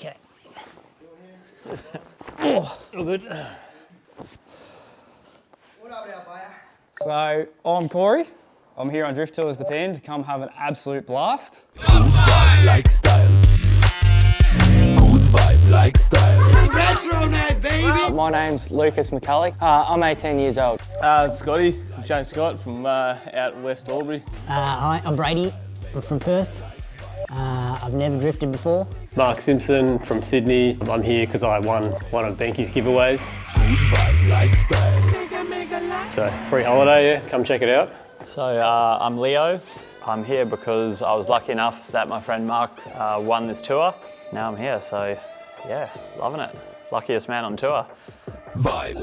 Okay. Oh, all good. So, I'm Corey. I'm here on Drift Tours Japan to come have an absolute blast. Good vibe like style. Good vibe like style. Retro night, baby! My name's Lucas McCulloch. I'm 18 years old. Scotty, James Scott from out West Albury. Hi, I'm Brady. I'm from Perth. I've never drifted before. Mark Simpson from Sydney. I'm here because I won one of Benke's giveaways. Good vibe like style. So, free holiday, yeah, come check it out. So I'm Leo. I'm here because I was lucky enough that my friend Mark won this tour. Now I'm here, so yeah, loving it. Luckiest man on tour. Vibe.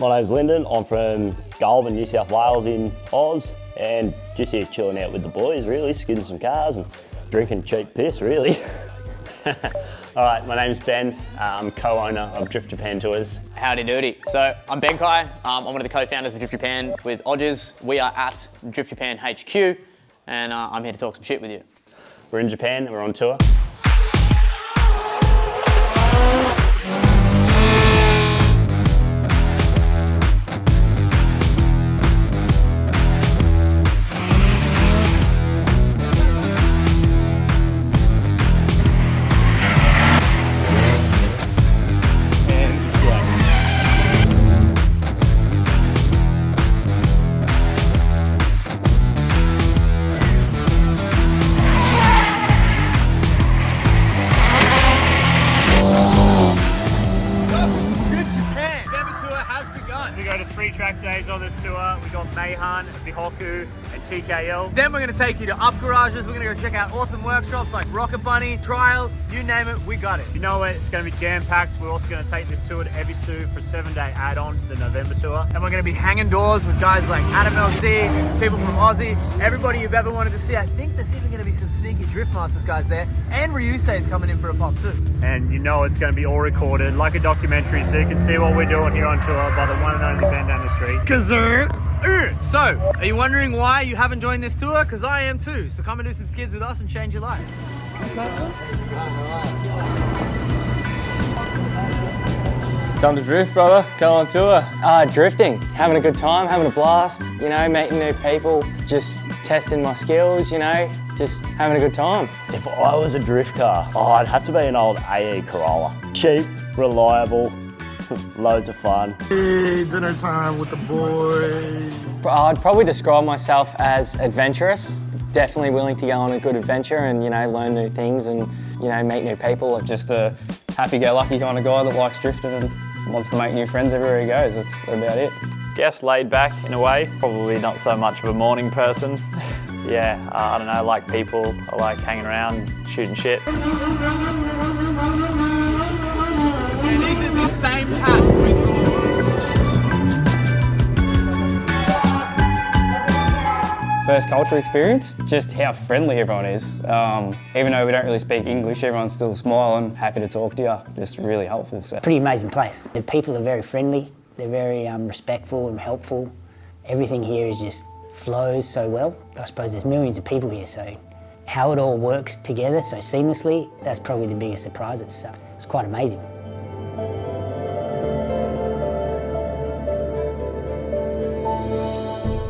My name's Lyndon. I'm from Goulburn, New South Wales in Oz, and just here chilling out with the boys, really, skidding some cars and drinking cheap piss, really. All right, my name's Ben. I'm co-owner of Drift Japan Tours. Howdy doody. So I'm Ben Kai. I'm one of the co-founders of Drift Japan with Odgers. We are at Drift Japan HQ, and I'm here to talk some shit with you. We're in Japan and we're on tour. We go to 3 track days on this tour. We got Meihan, Bihoku, and TKL. Then we're going to take you to up garages. We're going to go check out awesome workshops like Rocket Bunny, Trial, you name it, we got it. You know it, it's going to be jam-packed. We're also going to take this tour to Ebisu for a 7-day add-on to the November tour. And we're going to be hanging doors with guys like Adam LC, people from Aussie, everybody you've ever wanted to see. I think there's even going to be some sneaky Drift Masters guys there. And Ryusei is coming in for a pop too. And you know it's going to be all recorded like a documentary, so you can see what we're doing here on tour by the one and only Bandana Street. So, are you wondering why you haven't joined this tour? Because I am too. So come and do some skids with us and change your life. Come to Drift, brother. Come on tour. Drifting, having a good time, having a blast, you know, meeting new people, just testing my skills, you know, just having a good time. If I was a drift car, I'd have to be an old AE Corolla. Cheap, reliable, loads of fun. Hey, dinner time with the boys. I'd probably describe myself as adventurous. Definitely willing to go on a good adventure and, you know, learn new things and, you know, meet new people. Just a happy-go-lucky kind of guy that likes drifting and wants to make new friends everywhere he goes. That's about it. Guess laid back in a way. Probably not so much of a morning person. Yeah, I don't know, I like people. I like hanging around, shooting shit. And these are the same hats we saw. First culture experience, just how friendly everyone is. Even though we don't really speak English, everyone's still smiling, happy to talk to you, just really helpful. So. Pretty amazing place. The people are very friendly. They're very respectful and helpful. Everything here is just flows so well. I suppose there's millions of people here, so how it all works together so seamlessly, that's probably the biggest surprise. It's quite amazing.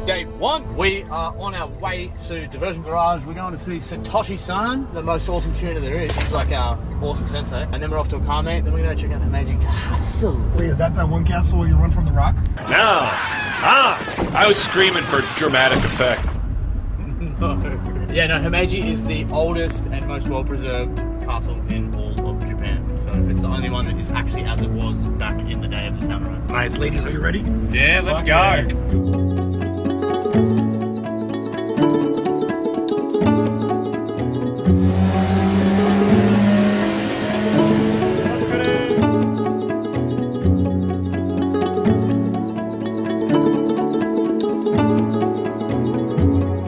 Day one, we are on our way to Diversion Garage. We're going to see Satoshi-san, the most awesome tuner there is. He's like our awesome sensei. And then we're off to a car mate, then we're going to check out the Magic Castle. Wait, is that one castle where you run from the rock? No. I was screaming for dramatic effect. No. Yeah, no, Himeji is the oldest and most well-preserved castle in all of Japan. So it's the only one that is actually as it was back in the day of the samurai. Nice, ladies, are you ready? Yeah, let's go.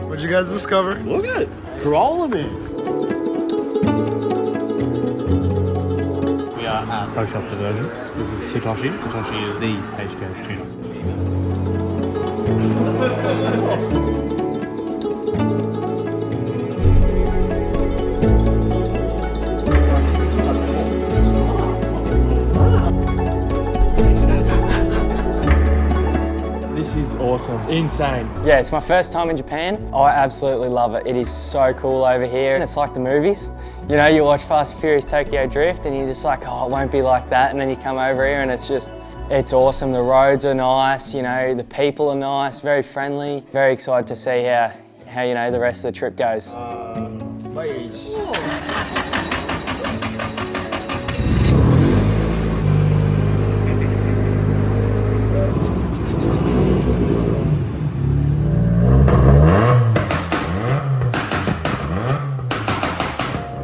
What'd you guys discover? Look at it, Corolla, man. We are at Pro Shop Diversion. This is Satoshi. Satoshi is the HKS tuner. awesome. Insane. Yeah, it's my first time in Japan. I absolutely love it. It is so cool over here. And it's like the movies. You know, you watch Fast and Furious Tokyo Drift and you're just like, oh, it won't be like that. And then you come over here and it's it's awesome. The roads are nice, you know, the people are nice, very friendly. Very excited to see how you know, the rest of the trip goes.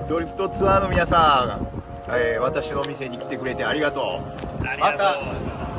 ドリフトツアーの皆さん、私のお店に来てくれてありがとう。また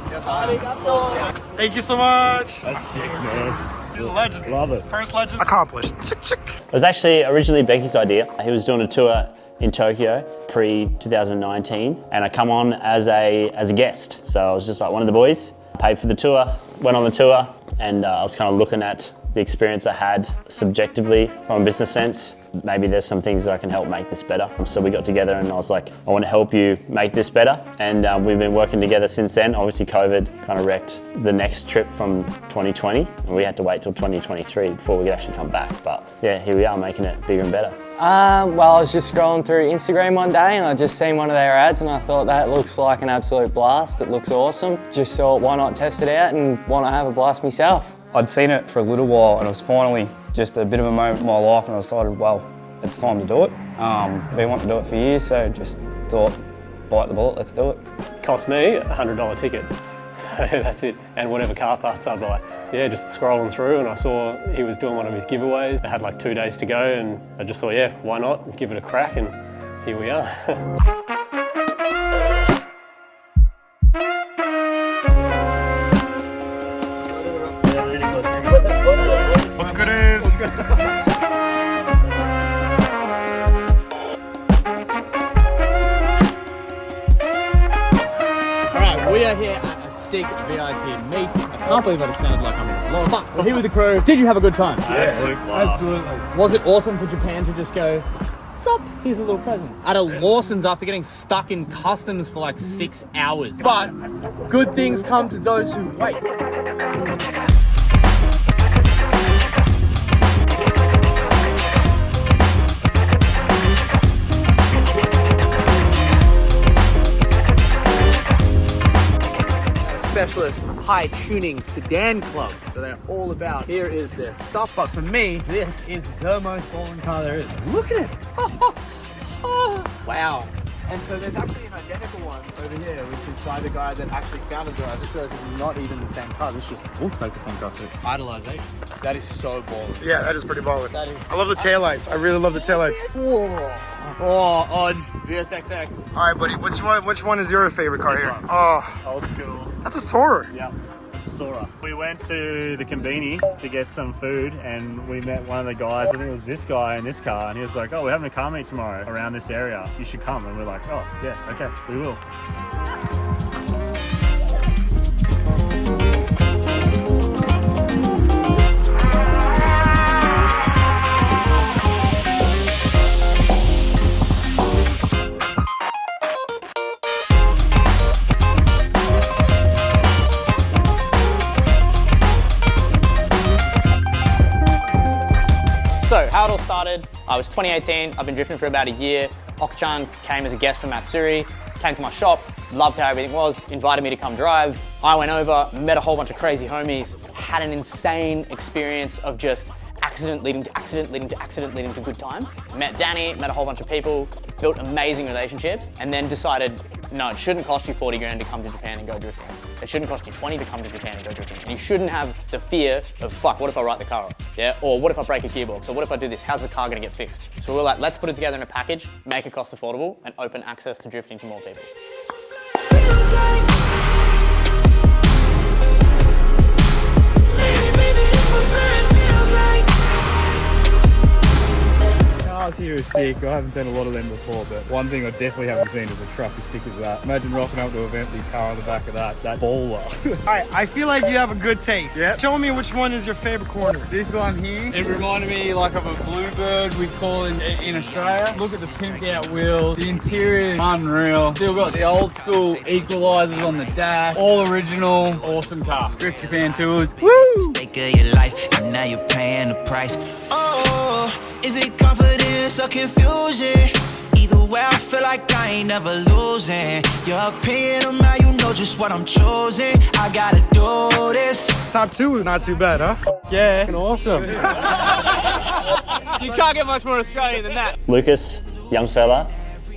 皆さんありがとう。 Thank you so much. That's sick, man. He's a legend. Love it. First legend accomplished. Chick chick. It was actually originally Becky's idea. He was doing a tour in Tokyo pre-2019 and I come on as a guest. So I was just like one of the boys, paid for the tour, went on the tour and I was kind of looking at the experience I had subjectively from a business sense. Maybe there's some things that I can help make this better. So we got together and I was like, I want to help you make this better. And we've been working together since then. Obviously COVID kind of wrecked the next trip from 2020 and we had to wait till 2023 before we could actually come back. But yeah, here we are making it bigger and better. Well, I was just scrolling through Instagram one day and I just seen one of their ads and I thought that looks like an absolute blast. It looks awesome. Just thought, why not test it out and why not have a blast myself? I'd seen it for a little while and it was finally just a bit of a moment in my life and I decided, well, it's time to do it. Been wanting to do it for years, so just thought, bite the bullet, let's do it. It cost me a $100 ticket, so that's it. And whatever car parts I buy. Yeah, just scrolling through and I saw he was doing one of his giveaways. I had like 2 days to go and I just thought, yeah, why not? Give it a crack and here we are. What's good is? Alright, we are here at a sick VIP meet. I can't believe I just sounded like I'm in a vlog, but we're here with the crew. Did you have a good time? Absolutely. Was it awesome for Japan to just go, drop, here's a little present? At a Lawson's after getting stuck in customs for like 6 hours. But good things come to those who wait. Specialist high tuning sedan club. So they're all about, here is their stuff, but for me, this is the most boring car there is. Look at it. Wow. And so there's actually an identical one over here, which is by the guy that actually founded it. I just realized this is not even the same car. This just looks like the same car. So idolization. That is so baller. Yeah, that is pretty baller. That is. I love the taillights. I really love the taillights. Whoa. Oh, Odds, VSXX. All right, buddy. Which one is your favorite car here? One. Oh, Old school. that's a Sora. Yeah, it's a Sora. We went to the Combini to get some food and we met one of the guys. I think it was this guy in this car and he was like, oh, we're having a car meet tomorrow around this area. You should come. And we're like, oh, yeah, okay, we will. So how it all started, I was 2018, I've been drifting for about a year. Okachan came as a guest from Matsuri, came to my shop, loved how everything was, invited me to come drive. I went over, met a whole bunch of crazy homies, had an insane experience of just accident leading to accident leading to accident leading to good times. Met Danny, met a whole bunch of people, built amazing relationships, and then decided, no, it shouldn't cost you 40 grand to come to Japan and go drifting. It shouldn't cost you 20 to come to Japan and go drifting. And you shouldn't have the fear of, fuck, what if I write the car off? Yeah? Or what if I break a gearbox? Or what if I do this? How's the car gonna get fixed? So we're like, let's put it together in a package, make it cost affordable, and open access to drifting to more people. here is sick. I haven't seen a lot of them before, but one thing I definitely haven't seen is a truck as sick as that. Imagine rocking up to an empty car on the back of that baller. Alright, I feel like you have a good taste. Yeah. Show me which one is your favorite corner. This one here, it reminded me like of a Bluebird we call in Australia. Look at the pimped out wheels. The interior is unreal. Still got the old school equalizers on the dash. All original, awesome car. Drift Japan Tours. Woo! Mistake of your life, and now you're paying the price. Oh, is it confidence or confusion? Either way, I feel like I ain't never losing. Your opinion on how you know just what I'm choosing. I gotta do this. Top 2, not too bad, huh? Yeah, awesome. You can't get much more Australian than that. Lucas, young fella,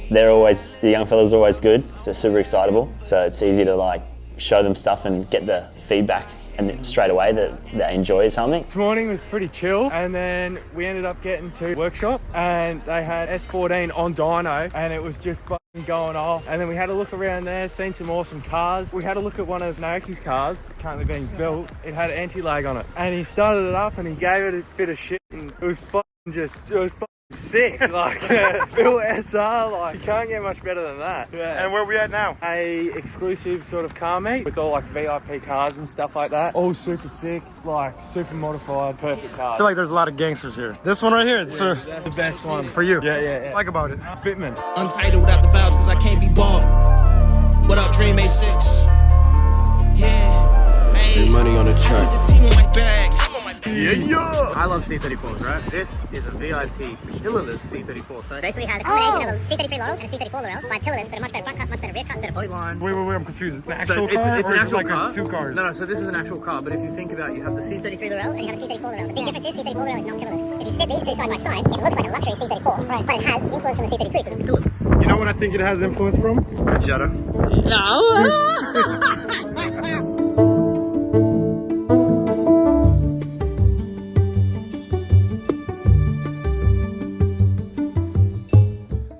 the young fella's always good, so super excitable. So it's easy to like show them stuff and get the feedback and straight away that they enjoy something. This morning was pretty chill, and then we ended up getting to workshop and they had S14 on dyno and it was just fucking going off. And then we had a look around there, seen some awesome cars. We had a look at one of Naoki's cars currently being built. It had anti-lag on it and he started it up and he gave it a bit of shit and it was fucking sick. Like built SR, like you can't get much better than that. Yeah. And where are we at now? A exclusive sort of car meet with all like VIP cars and stuff like that. All super sick, like super modified, perfect cars. I feel like there's a lot of gangsters here. This one right here, it's that's the best one for you. Yeah. Like about it. Fitman. Untitled without the vowels cause I can't be bought. What up, Dream A6? Yeah. Hey, money on the track. I put the team on my back. I love C34s, right? This is a VIP pillarless C34. So basically has a combination of a C33 Laurel and a C34 Laurel, but pillarless, but a much better front cut, much better rear cut, better body line. Wait, I'm confused. It's an actual so car? It's an actual like car. 2 cars? No, so this is an actual car, but if you think about it, you have the C33 Laurel and you have a C34 Laurel. The big difference is C34 Laurel is non-pillarless. If you sit these two side by side, it looks like a luxury C34, right? But it has influence from the C33 because it's pillarless. You know what I think it has influence from? A Jetta. No!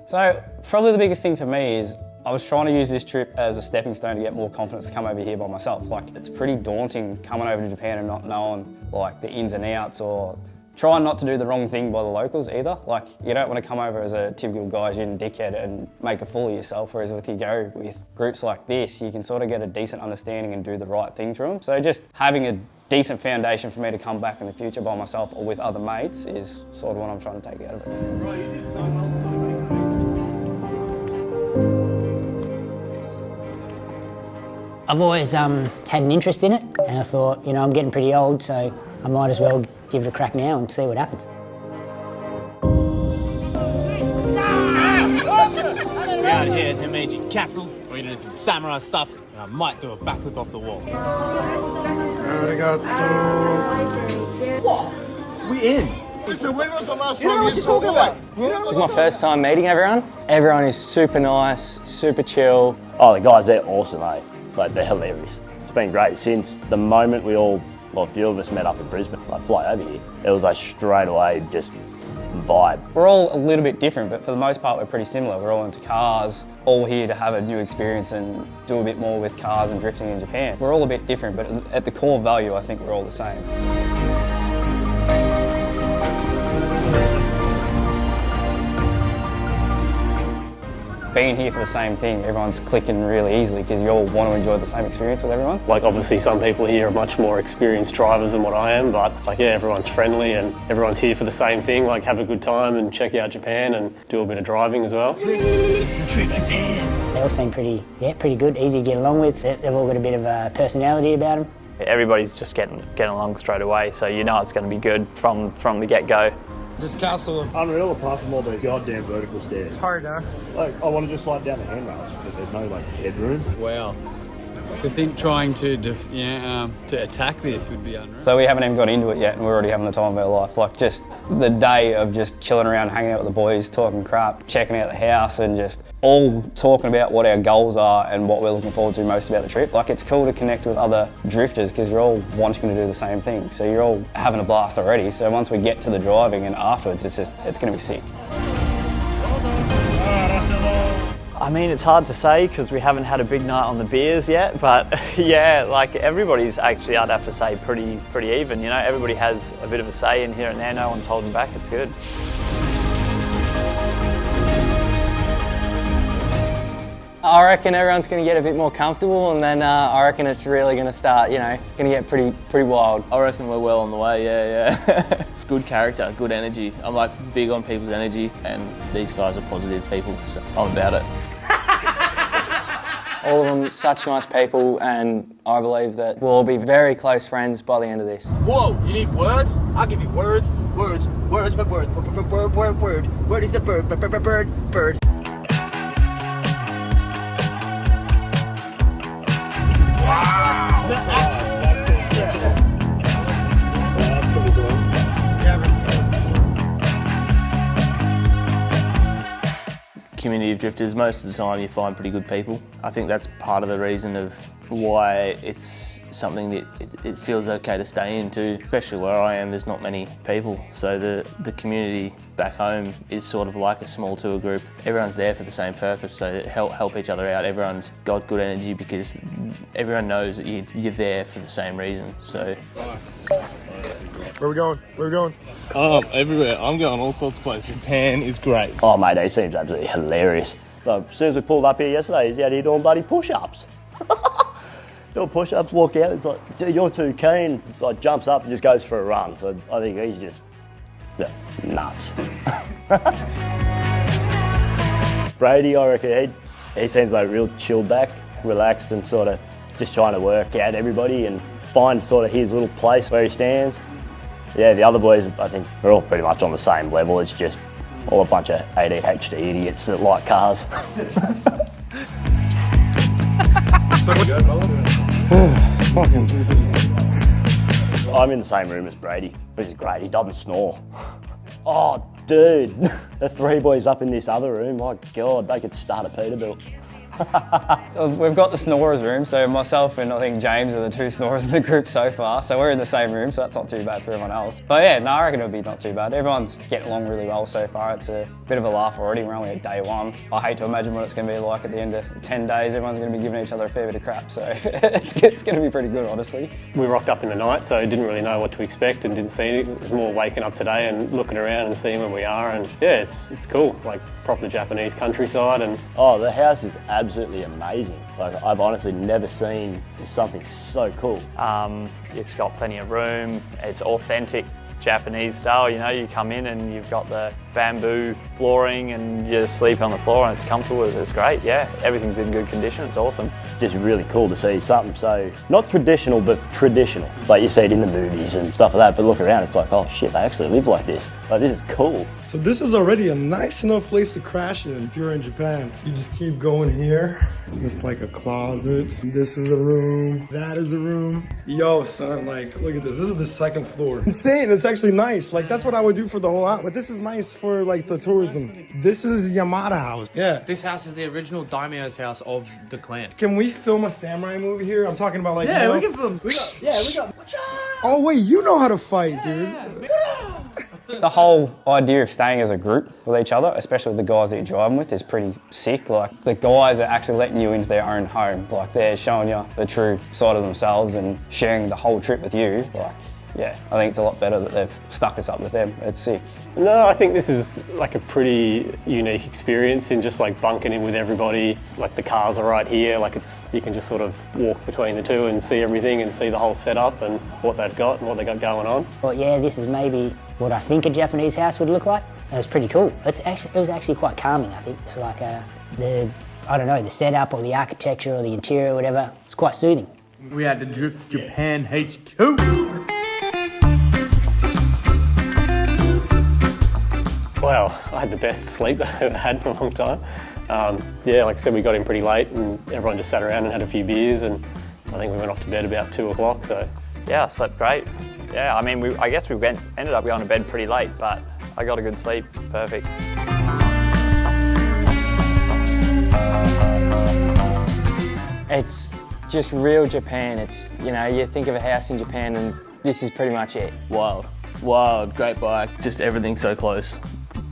So probably the biggest thing for me is I was trying to use this trip as a stepping stone to get more confidence to come over here by myself. Like it's pretty daunting coming over to Japan and not knowing like the ins and outs or trying not to do the wrong thing by the locals either. Like you don't want to come over as a typical gaijin dickhead and make a fool of yourself, whereas if you go with groups like this, you can sort of get a decent understanding and do the right thing through them. So just having a decent foundation for me to come back in the future by myself or with other mates is sort of what I'm trying to take out of it. I've always had an interest in it, and I thought, you know, I'm getting pretty old, so I might as well give it a crack now and see what happens. We're out here at Himeji Castle. We're gonna do some samurai stuff, and I might do a backflip off the wall. Arigato. What? We in. It's my first time meeting everyone. Everyone is super nice, super chill. Oh, the guys, they're awesome, mate. Like, they're hilarious. It's been great since the moment a few of us met up in Brisbane, like fly over here. It was like straight away just vibe. We're all a little bit different, but for the most part we're pretty similar. We're all into cars, all here to have a new experience and do a bit more with cars and drifting in Japan. We're all a bit different, but at the core value I think we're all the same. Being here for the same thing, everyone's clicking really easily because you all want to enjoy the same experience with everyone. Like obviously some people here are much more experienced drivers than what I am, but like yeah, everyone's friendly and everyone's here for the same thing, like have a good time and check out Japan and do a bit of driving as well. Drift Japan. They all seem pretty good, easy to get along with. They've all got a bit of a personality about them. Everybody's just getting along straight away, so you know it's going to be good from the get-go. This castle is unreal apart from all those goddamn vertical stairs. It's hard, huh? Like, I want to just slide down the handrails, but there's no, like, headroom. Wow. To think trying to attack this would be unreal. So we haven't even got into it yet and we're already having the time of our life. Like just the day of just chilling around, hanging out with the boys, talking crap, checking out the house and just all talking about what our goals are and what we're looking forward to most about the trip. Like it's cool to connect with other drifters because you're all wanting to do the same thing. So you're all having a blast already. So once we get to the driving and afterwards, it's going to be sick. I mean, it's hard to say because we haven't had a big night on the beers yet, but yeah, like everybody's actually, I'd have to say, pretty even. You know, everybody has a bit of a say in here and there. No one's holding back. It's good. I reckon everyone's going to get a bit more comfortable, and then I reckon it's really going to start, you know, going to get pretty wild. I reckon we're well on the way, yeah. It's good character, good energy. I'm like big on people's energy, and these guys are positive people, so I'm about it. All of them such nice people, and I believe that we'll all be very close friends by the end of this. Whoa, you need words? I'll give you words. Words, words, but word, word, word, word. Word is the bird, bird. Wow! The Community of drifters, most of the time you find pretty good people. I think that's part of the reason of why it's something that it feels okay to stay into. Especially where I am, there's not many people. So the community back home is sort of like a small tour group. Everyone's there for the same purpose, so help each other out. Everyone's got good energy because everyone knows that you're there for the same reason. So. Where we going? Where we going? Everywhere. I'm going all sorts of places. Japan is great. Oh mate, he seems absolutely hilarious. So, as soon as we pulled up here yesterday, he's out here doing bloody push-ups. Doing push-ups, walk out, it's like, dude, you're too keen. It's like jumps up and just goes for a run. So I think he's just nuts. Brady, I reckon he seems like real chilled back, relaxed and sort of just trying to work out everybody and find sort of his little place where he stands. Yeah, the other boys, I think, are all pretty much on the same level. It's just all a bunch of ADHD idiots that like cars. I'm in the same room as Brady, which is great. He doesn't snore. Oh, dude, the three boys up in this other room, my God, they could start a Peterbilt. We've got the snorers room, so myself and I think James are the two snorers in the group so far, so we're in the same room, so that's not too bad for everyone else. But yeah, no, I reckon it'll be not too bad. Everyone's getting along really well so far. It's a bit of a laugh already. We're only at day one. I hate to imagine what it's going to be like at the end of 10 days. Everyone's going to be giving each other a fair bit of crap, so it's going to be pretty good, honestly. We rocked up in the night, so didn't really know what to expect and didn't see it. It was more waking up today and looking around and seeing where we are, and yeah, it's cool, like proper Japanese countryside. And oh, the house is absolutely amazing. Like, I've honestly never seen something so cool. It's got plenty of room. It's authentic Japanese style. You know, you come in and you've got the bamboo flooring and you sleep on the floor and it's comfortable. It's great. Yeah, everything's in good condition. It's awesome. Just really cool to see something so not traditional, but traditional. Like you see it in the movies and stuff like that. But look around, it's like, oh shit, they actually live like this. Like, this is cool. So this is already a nice enough place to crash in if you're in Japan. You just keep going here. It's like a closet. This is a room. That is a room. Yo, son, like, look at this. This is the second floor. Insane. It's actually nice. Like, that's what I would do for the whole house. But this is nice for, like, the tourism. This is Yamada house. Yeah. This house is the original daimyo's house of the clan. Can we film a samurai movie here? I'm talking about, like, yeah, you know, we can film. We got. Oh, wait, you know how to fight, dude. The whole idea of staying as a group with each other, especially the guys that you're driving with, is pretty sick. Like, the guys are actually letting you into their own home. Like, they're showing you the true side of themselves and sharing the whole trip with you. Like, yeah, I think it's a lot better that they've stuck us up with them. It's sick. no, I think this is like a pretty unique experience in just like bunking in with everybody. Like, the cars are right here. Like, you can just sort of walk between the two and see everything and see the whole setup and what they've got and what they got going on. Well, yeah, this is maybe what I think a Japanese house would look like. It was pretty cool. It was actually quite calming, I think. It's like the setup or the architecture or the interior or whatever. It's quite soothing. We had the Drift Japan HQ. Wow, I had the best sleep that I've ever had in a long time. Yeah, like I said, we got in pretty late and everyone just sat around and had a few beers, and I think we went off to bed about 2 o'clock, so. Yeah, I slept great. Yeah, I mean, I guess we ended up going to bed pretty late, but I got a good sleep. It's perfect. It's just real Japan. It's, you know, you think of a house in Japan and this is pretty much it. Wild, great bike, just everything so close.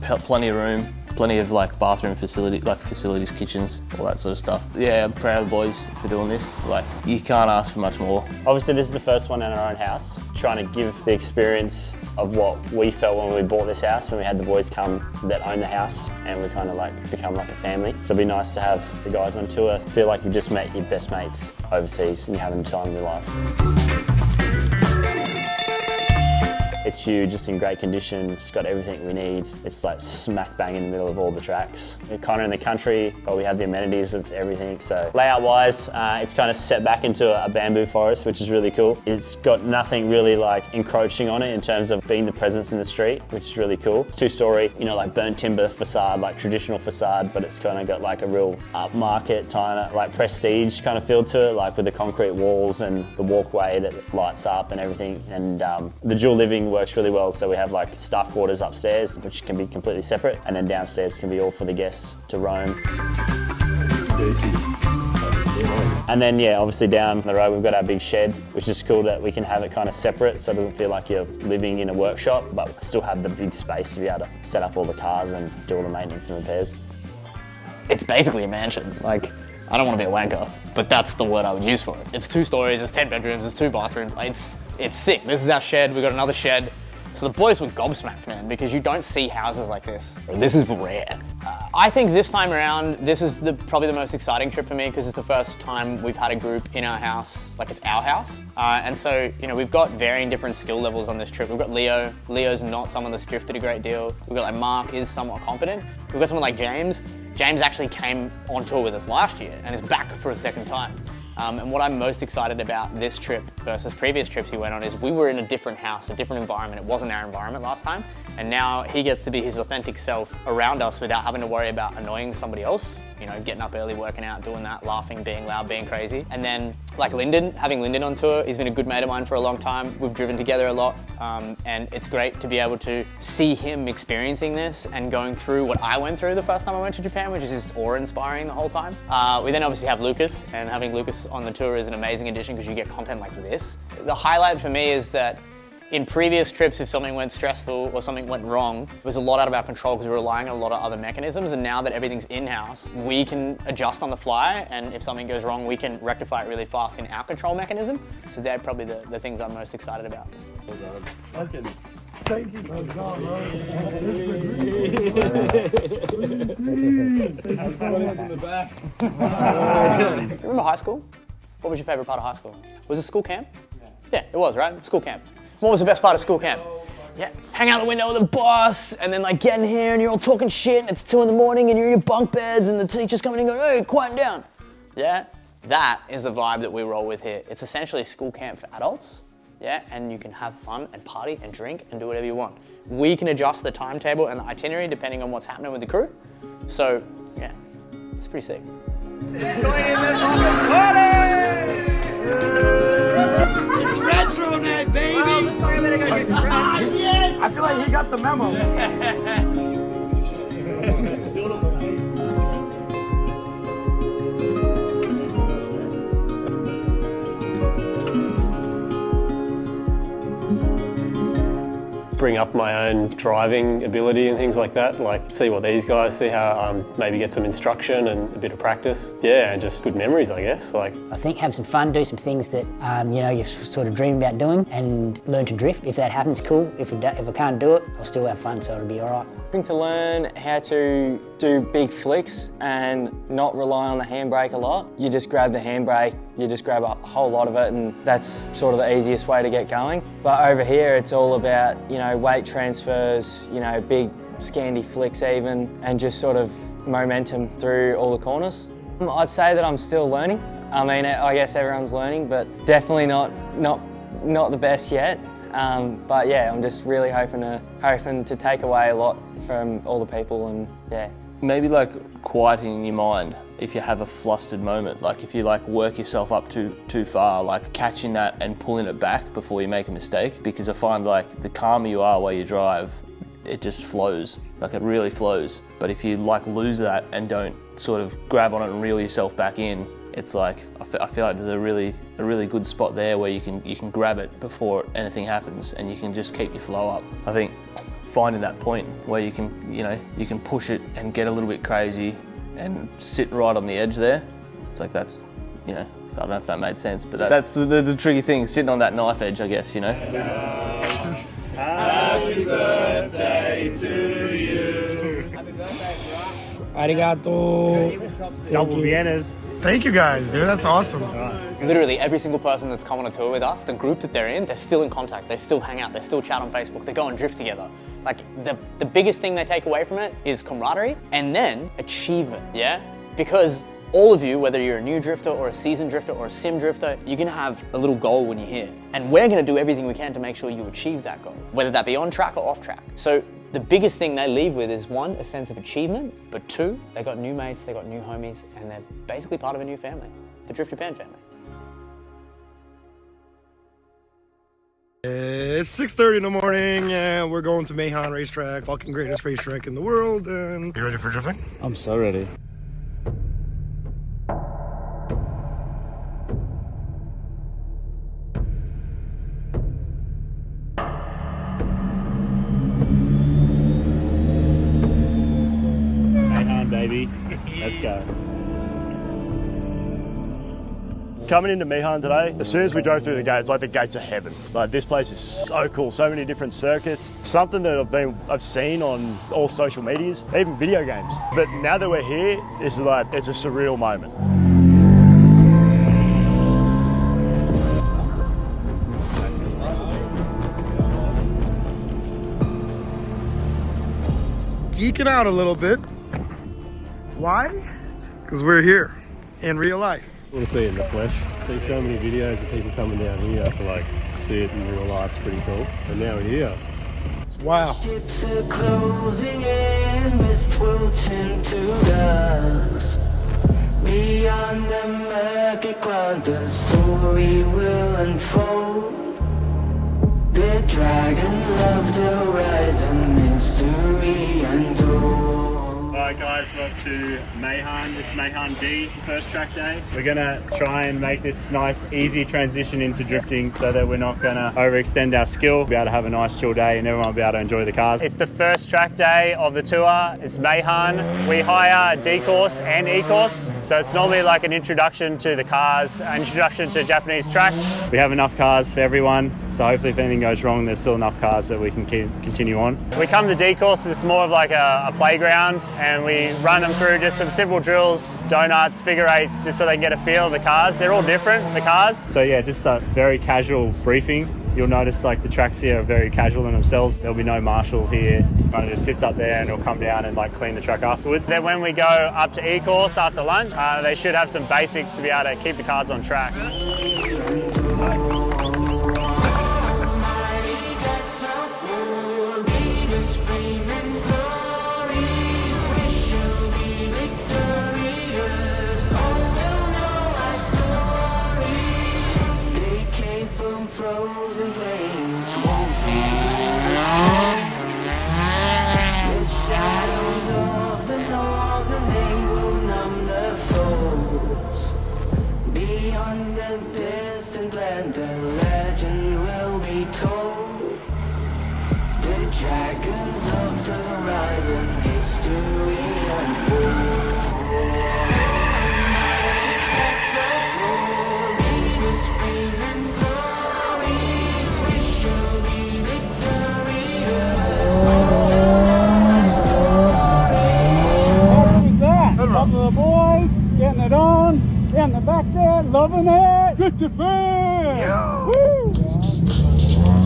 Plenty of room. Plenty of like bathroom facilities, kitchens, all that sort of stuff. Yeah, I'm proud of the boys for doing this. Like, you can't ask for much more. Obviously this is the first one in our own house, trying to give the experience of what we felt when we bought this house and we had the boys come that own the house, and we kind of like become like a family. So it'd be nice to have the guys on tour feel like you've just met your best mates overseas and you're having the time of your life. It's huge, just in great condition. It's got everything we need. It's like smack bang in the middle of all the tracks. We're kind of in the country, but we have the amenities of everything. So layout wise, it's kind of set back into a bamboo forest, which is really cool. It's got nothing really like encroaching on it in terms of being the presence in the street, which is really cool. It's 2-story, you know, like burnt timber facade, like traditional facade, but it's kind of got like a real upmarket kind of like prestige kind of feel to it, like with the concrete walls and the walkway that lights up and everything. And the dual living works really well. So we have like staff quarters upstairs, which can be completely separate, and then downstairs can be all for the guests to roam. And then yeah, obviously down the road we've got our big shed, which is cool that we can have it kind of separate so it doesn't feel like you're living in a workshop, but still have the big space to be able to set up all the cars and do all the maintenance and repairs. It's basically a mansion. Like, I don't want to be a wanker, but that's the word I would use for it. It's 2 stories, it's 10 bedrooms, it's 2 bathrooms. It's sick. This is our shed, we've got another shed. So the boys were gobsmacked, man, because you don't see houses like this. This is rare. I think this time around, this is probably the most exciting trip for me because it's the first time we've had a group in our house, like it's our house. And so, you know, we've got varying different skill levels on this trip. We've got Leo. Leo's not someone that's drifted a great deal. We've got like Mark is somewhat competent. We've got someone like James. James actually came on tour with us last year and is back for a second time. And what I'm most excited about this trip versus previous trips he went on is we were in a different house, a different environment. It wasn't our environment last time. And now he gets to be his authentic self around us without having to worry about annoying somebody else. You know, getting up early, working out, doing that, laughing, being loud, being crazy. And then like Lyndon, having Lyndon on tour, he's been a good mate of mine for a long time. We've driven together a lot. And it's great to be able to see him experiencing this and going through what I went through the first time I went to Japan, which is just awe-inspiring the whole time. We then obviously have Lucas, and having Lucas on the tour is an amazing addition because you get content like this. The highlight for me is that in previous trips, if something went stressful or something went wrong, it was a lot out of our control because we were relying on a lot of other mechanisms. And now that everything's in-house, we can adjust on the fly. And if something goes wrong, we can rectify it really fast in our control mechanism. So they're probably the things I'm most excited about. Okay. Thank you. Remember high school? What was your favorite part of high school? Was it school camp? Yeah, it was, right? School camp. What was the best part of school camp? Yeah, hang out the window with the boss, and then like getting here and you're all talking shit and it's 2 in the morning and you're in your bunk beds and the teacher's coming in and going, hey, quiet down. Yeah, that is the vibe that we roll with here. It's essentially school camp for adults, yeah, and you can have fun and party and drink and do whatever you want. We can adjust the timetable and the itinerary depending on what's happening with the crew. So, yeah, it's pretty sick. It's retro night, baby! Well, looks like I better go get yes! I feel like he got the memo. Bring up my own driving ability and things like that, like see what these guys, see how maybe get some instruction and a bit of practice. Yeah, and just good memories, I guess. Like, I think have some fun, do some things that you know, you've sort of dreamed about doing, and learn to drift. If that happens, cool. If I can't do it, I'll still have fun, so it'll be all right. To learn how to do big flicks and not rely on the handbrake a lot. You just grab the handbrake, you just grab a whole lot of it, and that's sort of the easiest way to get going. But over here, it's all about, you know, weight transfers, you know, big scandy flicks even, and just sort of momentum through all the corners. I'd say that I'm still learning. I mean, I guess everyone's learning, but definitely not the best yet. But yeah, I'm just really hoping to take away a lot from all the people, and yeah. Maybe like quieting your mind if you have a flustered moment. Like if you like work yourself up too far, like catching that and pulling it back before you make a mistake. Because I find like the calmer you are while you drive, it just flows, like it really flows. But if you like lose that and don't sort of grab on it and reel yourself back in, it's like, I feel like there's a really good spot there where you can grab it before anything happens and you can just keep your flow up. I think finding that point where you can, you can push it and get a little bit crazy and sit right on the edge there. It's like that's, so I don't know if that made sense, but that's the tricky thing, sitting on that knife edge, I guess, Happy birthday to you. Happy birthday, bro. Arigato. Double Viennas. Thank you guys, dude. That's awesome. Literally every single person that's come on a tour with us, the group that they're in, they're still in contact. They still hang out. They still chat on Facebook. They go and drift together. Like the biggest thing they take away from it is camaraderie and then achievement, yeah? Because all of you, whether you're a new drifter or a seasoned drifter or a sim drifter, you're gonna have a little goal when you're here. And we're gonna do everything we can to make sure you achieve that goal, whether that be on track or off track. So the biggest thing they leave with is one, a sense of achievement, but two, they got new mates, they got new homies, and they're basically part of a new family, the Drift Japan family. It's 6:30 in the morning and we're going to Meihan racetrack, fucking greatest racetrack in the world. And you ready for drifting? I'm so ready. Meihan, baby. Let's go. Coming into Meihan today, as soon as we drove through the gates, like the gates of heaven. Like this place is so cool, so many different circuits. Something that I've seen on all social medias, even video games. But now that we're here, it's like, it's a surreal moment. Geeking out a little bit. Why? Because we're here in real life. I want to see it in the flesh. See so many videos of people coming down here to like see it in real life. It's pretty cool. And now we're here. Wow. Ships are closing in, mist will turn to dust. Beyond the murky cloud, the story will unfold. The dragon loved the horizon, history untold. Alright guys, welcome to Meihan. This is Meihan D, first track day. We're gonna try and make this nice, easy transition into drifting so that we're not gonna overextend our skill. Be able to have a nice chill day and everyone will be able to enjoy the cars. It's the first track day of the tour. It's Meihan. We hire D course and E course, so it's normally like an introduction to the cars, an introduction to Japanese tracks. We have enough cars for everyone, so hopefully if anything goes wrong, there's still enough cars that we can continue on. We come to D course, it's more of like a playground, and we run them through just some simple drills, donuts, figure eights, just so they can get a feel of the cars. They're all different, the cars. So yeah, just a very casual briefing. You'll notice like the tracks here are very casual in themselves. There'll be no marshal here. Kind of just sits up there and he'll come down and like clean the track afterwards. Then when we go up to E course after lunch, they should have some basics to be able to keep the cars on track. Frozen plains won't see the shadows of the northern main will numb their foes. Beyond the distant land, the legend will be told. The dragons of the horizon, history unfolds. Couple of the boys getting it on, in the back there, loving it. Drift Japan! Woo!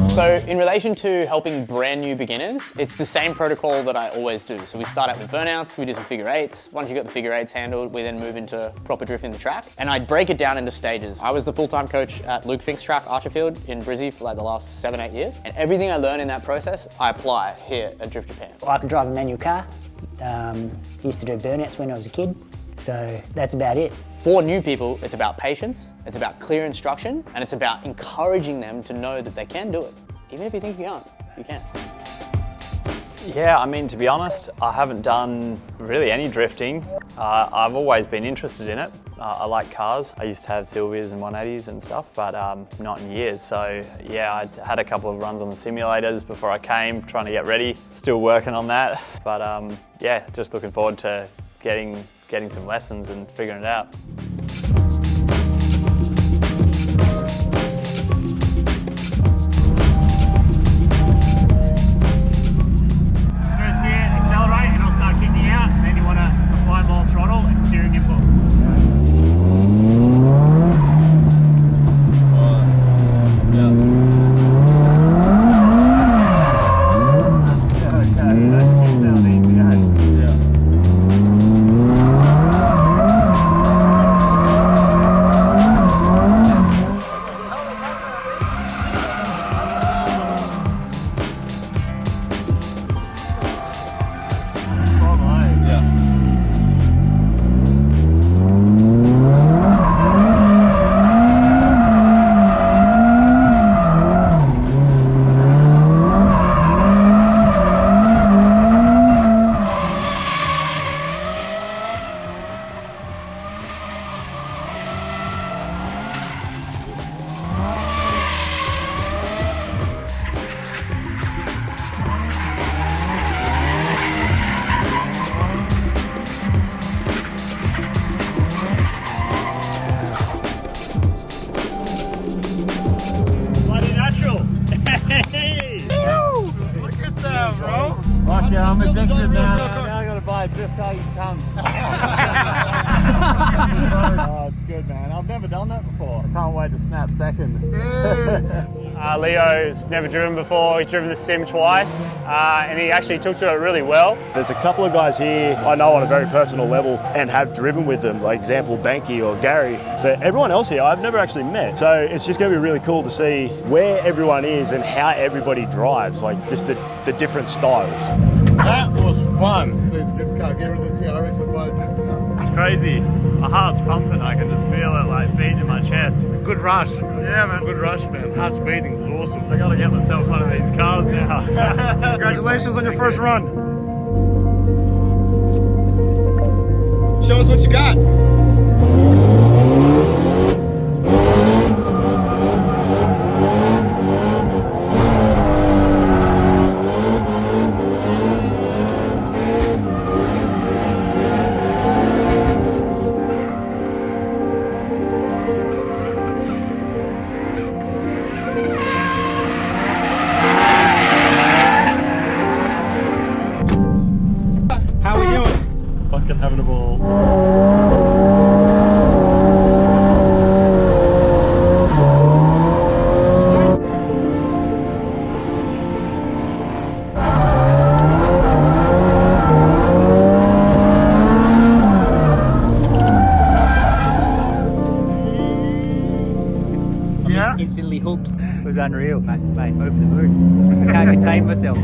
So in relation to helping brand new beginners, it's the same protocol that I always do. So we start out with burnouts, we do some figure eights. Once you got the figure eights handled, we then move into proper drifting the track. And I break it down into stages. I was the full-time coach at Luke Fink's track, Archerfield, in Brizzy for like the last 7-8 years. And everything I learned in that process, I apply here at Drift Japan. Well, I can drive a manual car. Used to do burnouts when I was a kid. So that's about it. For new people, it's about patience, it's about clear instruction, and it's about encouraging them to know that they can do it. Even if you think you can't, you can. Yeah, I mean, to be honest, I haven't done really any drifting. I've always been interested in it, I like cars. I used to have Silvias and 180s and stuff, but not in years. So yeah, I had a couple of runs on the simulators before I came, trying to get ready. Still working on that, but yeah, just looking forward to getting some lessons and figuring it out. First gear, accelerate, and it'll start kicking out, and then you want to apply more throttle and steering input. Yeah, I'm addicted now. Now I gotta buy a drift car, you come. Oh, it's good, man. I've never done that before. I can't wait to snap second. Leo's never driven before. He's driven the sim twice, and he actually took to it really well. There's a couple of guys here I know on a very personal level and have driven with them, like example Banky or Gary, but everyone else here I've never actually met. So it's just going to be really cool to see where everyone is and how everybody drives, like just the different styles. That was fun. The drift car, get rid of the TRS and buy a drift car. It's crazy. My heart's pumping. I can just feel it like beating in my chest. Good rush. Yeah, man. Good rush, man. Heart's beating. It was awesome. I gotta get myself one of these cars now. Congratulations on your first run. Show us what you got. How we doing? Fucking having a ball. Yeah? Instantly hooked. It was unreal, mate. Over the moon. I can't contain myself.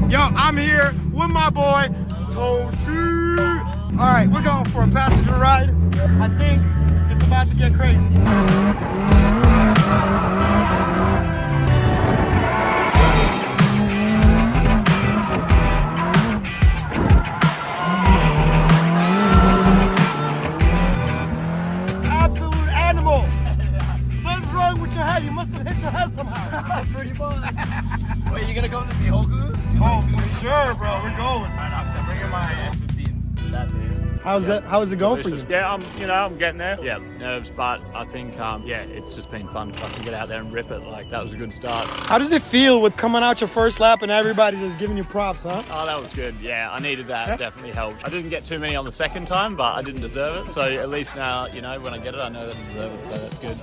Yo, I'm here with my boy, Toshi. All right, we're going for a passenger ride. I think it's about to get crazy. Absolute animal. Something's wrong with your head. You must have hit your head somehow. Pretty much. Wait, you gonna go to the Hoku? Oh, for sure, bro. We're going. Alright, I'm bringing my S15 that day. How is it going for you? Yeah, I'm getting there. Yeah, nerves, but I think, yeah, it's just been fun. If I can get out there and rip it, like, that was a good start. How does it feel with coming out your first lap and everybody just giving you props, huh? Oh, that was good. Yeah, I needed that. It definitely helped. I didn't get too many on the second time, but I didn't deserve it. So at least now, when I get it, I know that I deserve it. So that's good.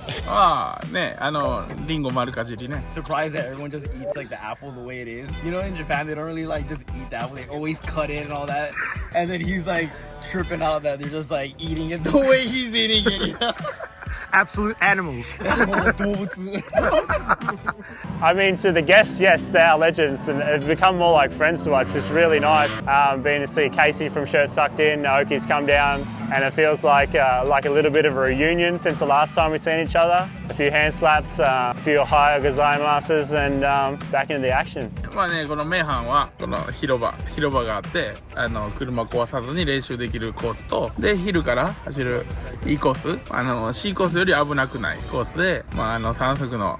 Surprised that everyone just eats like the apple the way it is. In Japan, they don't really like just eat the apple. They always cut it and all that. And then he's like tripping out that they're just like eating it the way he's eating it. Absolute animals. I mean, to the guests, yes, they're our legends and have become more like friends to us, which is really nice. Being to see Casey from Shirt Sucked In, Naoki's come down, and it feels like a little bit of a reunion since the last time we've seen each other. A few hand slaps, a few ohayou gozaimasu, and back into the action. このメイハンはこの広場があって車壊さずに練習できるコースとで昼から走るいいコースC コースより危なくないコースで3足の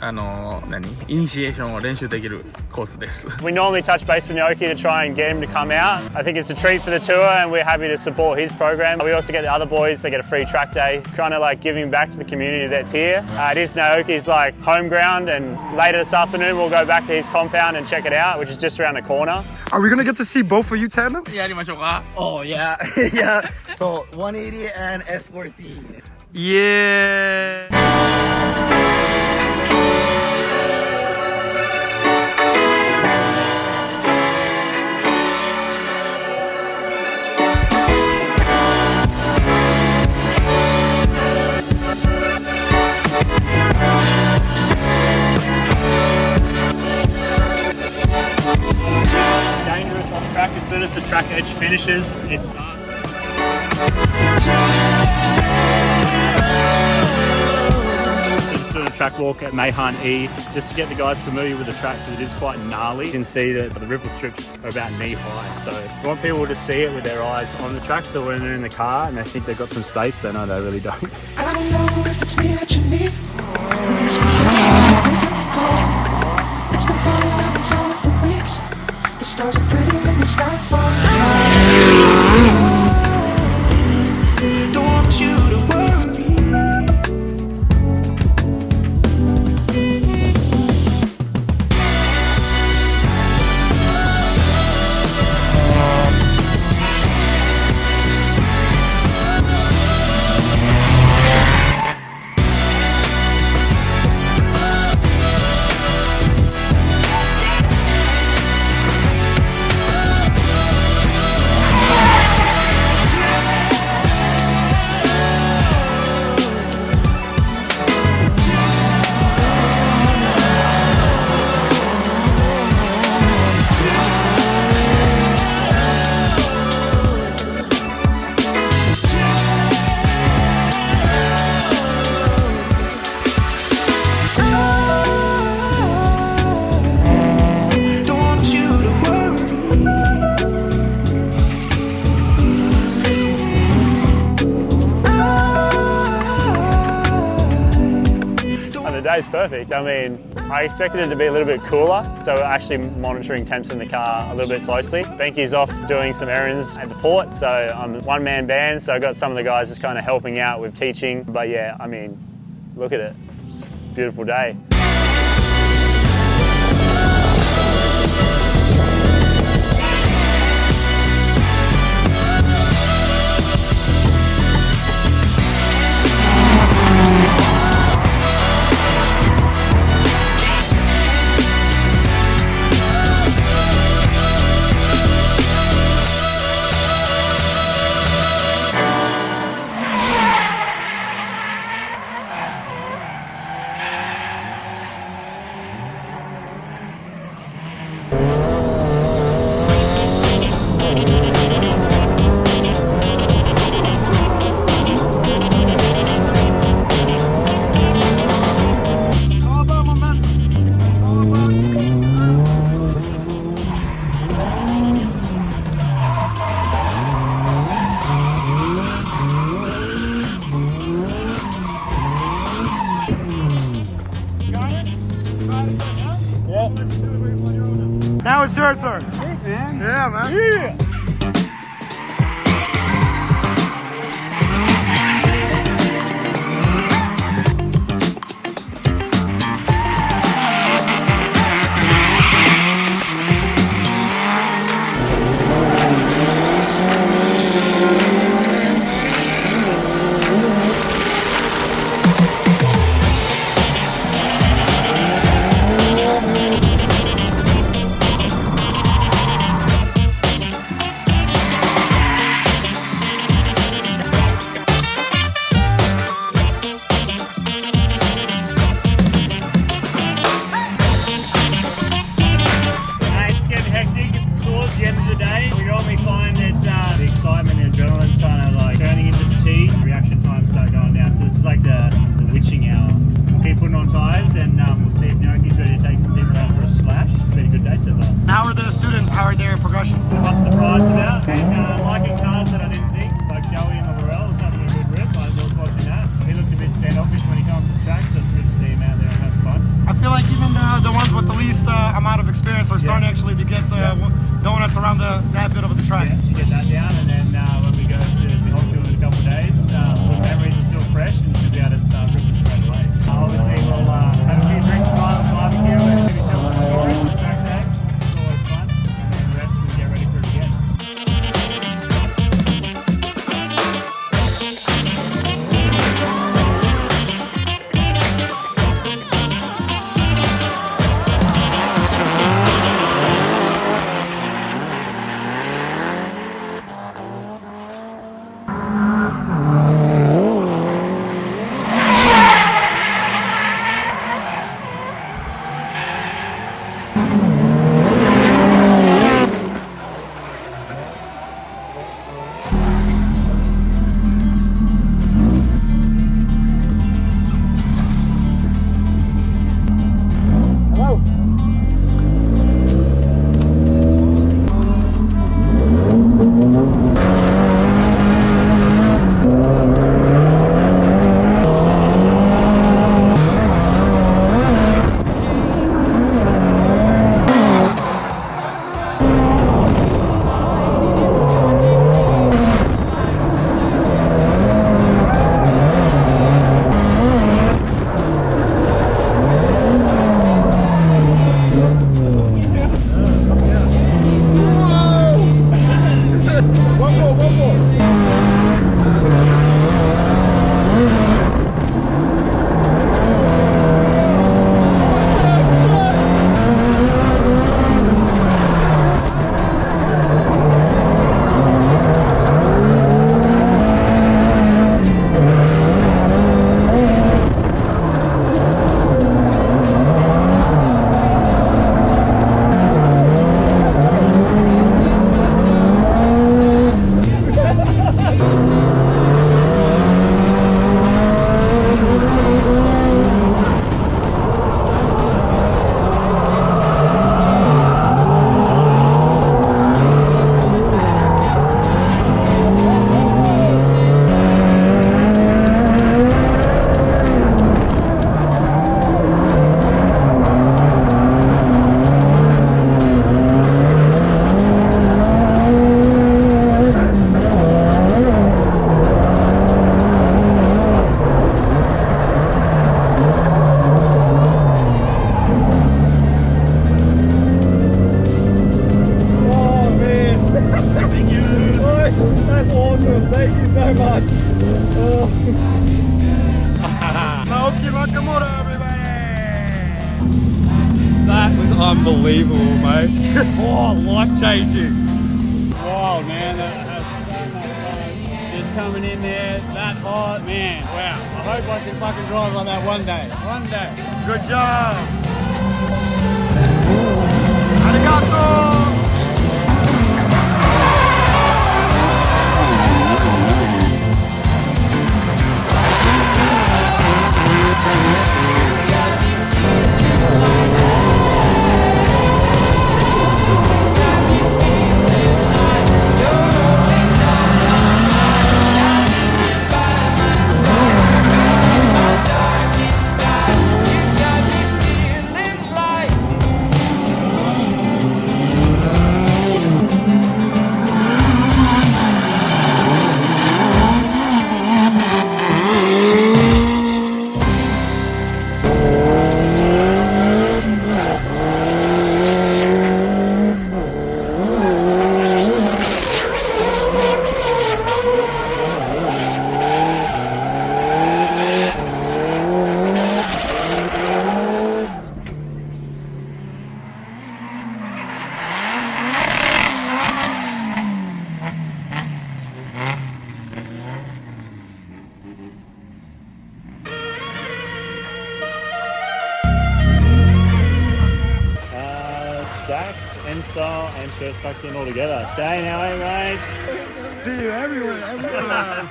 イニシエーションを練習できるコースです We normally touch base with Naoki to try and get him to come out. I think it's a treat for the tour and we're happy to support his program. We also get the other boys, they get a free track day, kind of like giving back to the community that's here. It is Naoki's like home ground and later this afternoon we'll go back to his compound and check it out, which is just around the corner. Are we gonna get to see both of you tandem? やりましょうか Oh yeah. Yeah. So 180 and S14. Yeah. Dangerous on track. As soon as the track edge finishes, it's just doing a track walk at Meihan E just to get the guys familiar with the track because it is quite gnarly. You can see that the ripple strips are about knee high, so we want people to see it with their eyes on the track, so when they're in the car and they think they've got some space, they know they really don't. I don't know if it's me that you need. It's been fine, I've been telling for weeks. The stars are pretty when the sky falls. Don't want you to worry. The day's perfect. I mean, I expected it to be a little bit cooler, so we're actually monitoring temps in the car a little bit closely. Benki's off doing some errands at the port, so I'm a one-man band, so I got some of the guys just kind of helping out with teaching. But yeah, I mean, look at it. It's a beautiful day. Now it's your turn. Sick, man. Yeah, man. Yeah. like the witching hour. Keep putting on tyres and we'll see if Naoki's ready to take some people out for a slash. It's been a good day so far. How are the students? How are their progression? I'm surprised about and liking cars that I didn't think, like Joey and the Laurel was having a good rip. I was watching that. He looked a bit standoffish when he came to the track, so it's good to see him out there and having fun. I feel like even the ones with the least amount of experience are starting actually to get donuts around that bit of the track. Yeah, to get that down, and then when we go to the Hockey in a couple of days, the memories are still fresh and should be able to start ripping straight away. Obviously, we'll have a few drinks tonight at the barbecue and maybe tell some stories on the track day. It's always fun, and then the rest and get ready for it again. Naoki Nakamura, everybody! That was unbelievable, mate. Oh, life-changing. Wow, man, that was so much fun. Just coming in there, that hot, man, wow. I hope I can fucking drive like that one day. One day. Good job. Arigato. Stacked, N-style and first tucked in all together. Shane, how are you, mate? See you everywhere, every time.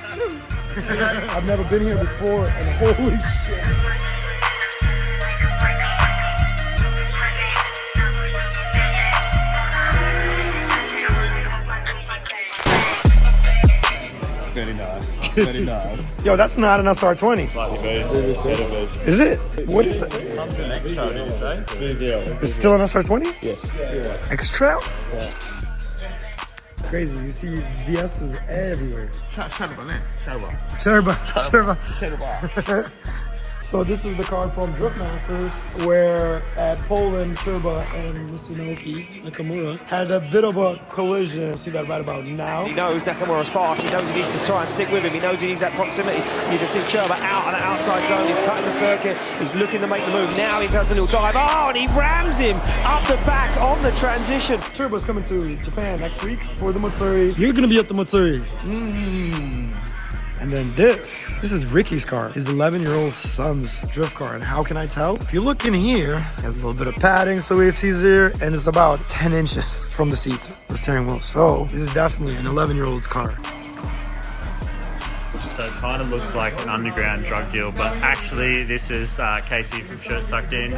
I've never been here before, and holy shit. Very nice. Very nice. Yo, that's not an SR20. Slightly better. Is it? What is that? Comes in X-Trail, did you say? It's still an SR20? Yes. X-Trail? Yeah. Crazy, you see VS's everywhere. Sherba. So this is the car from Drift Masters, where at Poland, Sherba and Mr. Naoki Nakamura had a bit of a collision. See that right about now. He knows Nakamura's fast. He knows he needs to try and stick with him. He knows he needs that proximity. You can see Sherba out on the outside zone. He's cutting the circuit. He's looking to make the move. Now he does a little dive. Oh, and he rams him up the back on the transition. Sherba's coming to Japan next week for the Matsuri. You're going to be at the Matsuri. And then this is Ricky's car, his 11-year-old son's drift car. And how can I tell? If you look in here, it has a little bit of padding, so it's easier, and it's about 10 inches from the seat, the steering wheel. So this is definitely an 11-year-old's car. So it kind of looks like an underground drug deal, but actually this is Casey from Shirt Stuck In.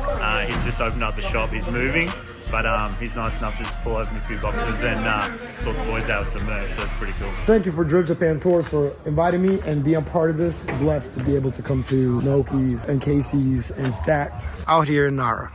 He's just opened up the shop, he's moving, but he's nice enough to just pull open a few boxes and sort the boys out with some merch, so that's pretty cool. Thank you for Drift Japan Tours for inviting me and being a part of this. Blessed to be able to come to Naoki's and Casey's and Stacked out here in Nara.